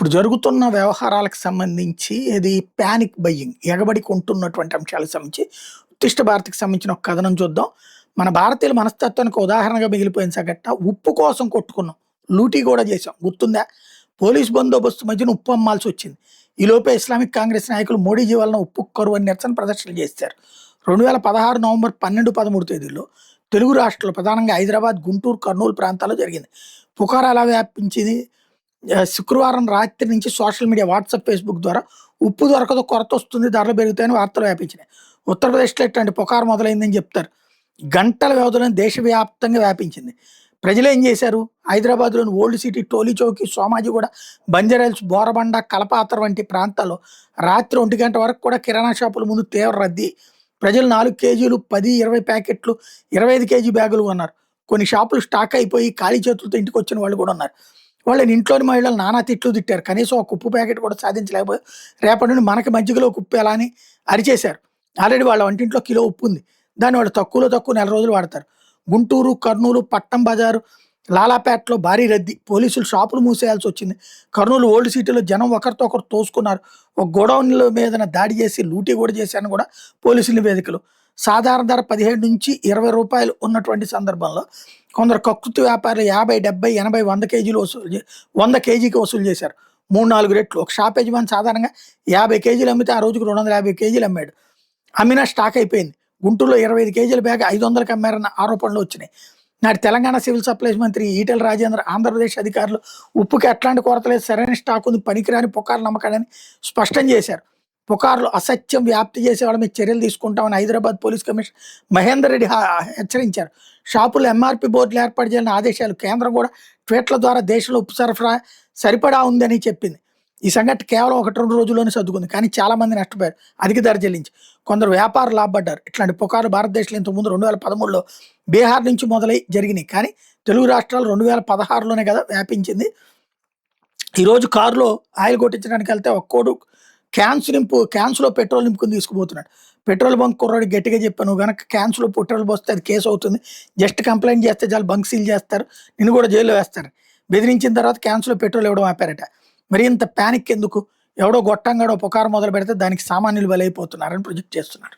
ఇప్పుడు జరుగుతున్న వ్యవహారాలకు సంబంధించి ఇది పానిక్ బయ్యింగ్ ఎగబడి కొంటున్నటువంటి అంశాలకు సంబంధించి ఉత్తిష్ట భారత్‌కి సంబంధించిన ఒక కథనం చూద్దాం. మన భారతీయుల మనస్తత్వానికి ఉదాహరణగా మిగిలిపోయిన సంఘటన ఉప్పు కోసం కొట్టుకున్నాం. లూటీ కూడా చేశాం. గుర్తుందా? పోలీస్ బందోబస్తు మధ్యన ఉప్పు అమ్మాల్సొచ్చింది. ఈలోపే ఇస్లామిక్ కాంగ్రెస్ నాయకులు మోడీజీ వలన ఉప్పు కరువని నిరసన ప్రదర్శనలు చేశారు. 2016 నవంబర్ 12, 13 తేదీల్లో తెలుగు రాష్ట్రాలు ప్రధానంగా హైదరాబాద్, గుంటూరు, కర్నూలు ప్రాంతాల్లో జరిగింది. పుకారా ఎలా వ్యాపించింది? శుక్రవారం రాత్రి నుంచి సోషల్ మీడియా, వాట్సాప్, ఫేస్బుక్ ద్వారా ఉప్పు దొరకదు, కొరత వస్తుంది, ధరలు పెరుగుతాయని వార్తలు వ్యాపించినాయి. ఉత్తరప్రదేశ్లో ఇట్లాంటి పుకారు మొదలైందని చెప్తారు. గంటల వ్యవధిలో దేశవ్యాప్తంగా వ్యాపించింది. ప్రజలు ఏం చేశారు? హైదరాబాద్లోని ఓల్డ్ సిటీ, టోలీ చౌకీ, సోమాజిగూడ, బంజారాహిల్స్, బోరబండ, కలపాత్ర వంటి ప్రాంతాల్లో రాత్రి 1 గంట వరకు కూడా కిరాణా షాపుల ముందు తీవ్ర రద్దీ. ప్రజలు 4 కేజీలు, 10, 20 ప్యాకెట్లు, 25 కేజీ బ్యాగులు కొన్నారు. కొన్ని షాపులు స్టాక్ అయిపోయి ఖాళీ చేతులతో ఇంటికి వచ్చిన వాళ్ళు కూడా ఉన్నారు. వాళ్ళని ఇంట్లోని మహిళలు నానా తిట్లు తిట్టారు. కనీసం ఒక ఉప్పు ప్యాకెట్ కూడా సాధించలేకపోయారు. రేపటి నుండి మనకి మజ్జిగలో ఉప్పు ఎలా అని అరిచేశారు. ఆల్రెడీ వాళ్ళ వంటింట్లో కిలో ఉప్పు ఉంది. దాన్ని వాళ్ళు తక్కువ నెల రోజులు వాడతారు. గుంటూరు, కర్నూలు, పట్టం బజారు, లాలాపేటలో భారీ రద్దీ. పోలీసులు షాపులు మూసేయాల్సి వచ్చింది. కర్నూలు ఓల్డ్ సిటీలో జనం ఒకరితో ఒకరు తోసుకున్నారు. ఒక గోడౌన్ల మీద దాడి చేసి లూటీ కూడా చేశారని కూడా పోలీసుల నివేదికలు. సాధారణ ధర 17 నుంచి 20 రూపాయలు ఉన్నటువంటి సందర్భంలో కొందరు కకృతి వ్యాపారులు 50, 70, 80, 100 కేజీలు 100 కేజీకి వసూలు చేశారు. 3-4 రెట్లు. ఒక షాప్ యజమాని సాధారణంగా 50 కేజీలు అమ్మితే ఆ రోజుకు 250 కేజీలు అమ్మాడు. అమ్మినా స్టాక్ అయిపోయింది. గుంటూరులో 25 కేజీల బ్యాగ్ 500కి అమ్మారన్న ఆరోపణలు వచ్చినాయి. నాటి తెలంగాణ సివిల్ సప్లైస్ మంత్రి ఈటెల రాజేంద్ర ఆంధ్రప్రదేశ్ అధికారులు ఉప్పుకి ఎట్లాంటి కొరత లేదు, సరైన స్టాక్ ఉంది, పనికిరాని పుకార్లు నమ్మకాలని స్పష్టం చేశారు. పుకార్లు అసత్యం వ్యాప్తి చేసే వాళ్ళ మీద చర్యలు తీసుకుంటామని హైదరాబాద్ పోలీస్ కమిషనర్ మహేందర్ రెడ్డి హెచ్చరించారు. షాపులు ఎంఆర్పి బోర్డులు ఏర్పాటు చేయాలని ఆదేశాలు. కేంద్రం కూడా ట్వీట్ల ద్వారా దేశంలో ఉప్పు సరఫరా సరిపడా ఉందని చెప్పింది. ఈ సంఘటన కేవలం 1-2 రోజుల్లోనే సర్దుకుంది. కానీ చాలా మంది నష్టపోయారు, అధిక ధర చెల్లించి. కొందరు వ్యాపారులు లాభపడ్డారు. ఇట్లాంటి పుకార్లు భారతదేశంలో ఇంతకుముందు 2013లో బీహార్ నుంచి మొదలై జరిగినాయి. కానీ తెలుగు రాష్ట్రాలు 2016లోనే కదా వ్యాపించింది. ఈరోజు కారులో ఆయిల్ కొట్టించడానికి వెళ్తే ఒక్కోడు క్యాన్స్లో పెట్రోల్ నింపుకుని తీసుకుపోతున్నాడు. పెట్రోల్ బంక్ కుర్రాడు గట్టిగా చెప్పాను, నువ్వు కనుక క్యాన్స్లో పెట్రోల్ పోస్తే అది కేసు అవుతుంది, జస్ట్ కంప్లైంట్ చేస్తే చాలు, బంక్ సీల్ చేస్తారు, నిన్ను కూడా జైల్లో వేస్తారు. బెదిరించిన తర్వాత క్యాన్స్లో పెట్రోల్ ఇవ్వడం ఆపారట. మరి ఇంత ప్యానిక్ ఎందుకు? ఎవడో గొట్టంగాడో పుకారు మొదలు పెడితే దానికి సామాన్యులు బలైపోతున్నారని ప్రొజెక్ట్ చేస్తున్నారు.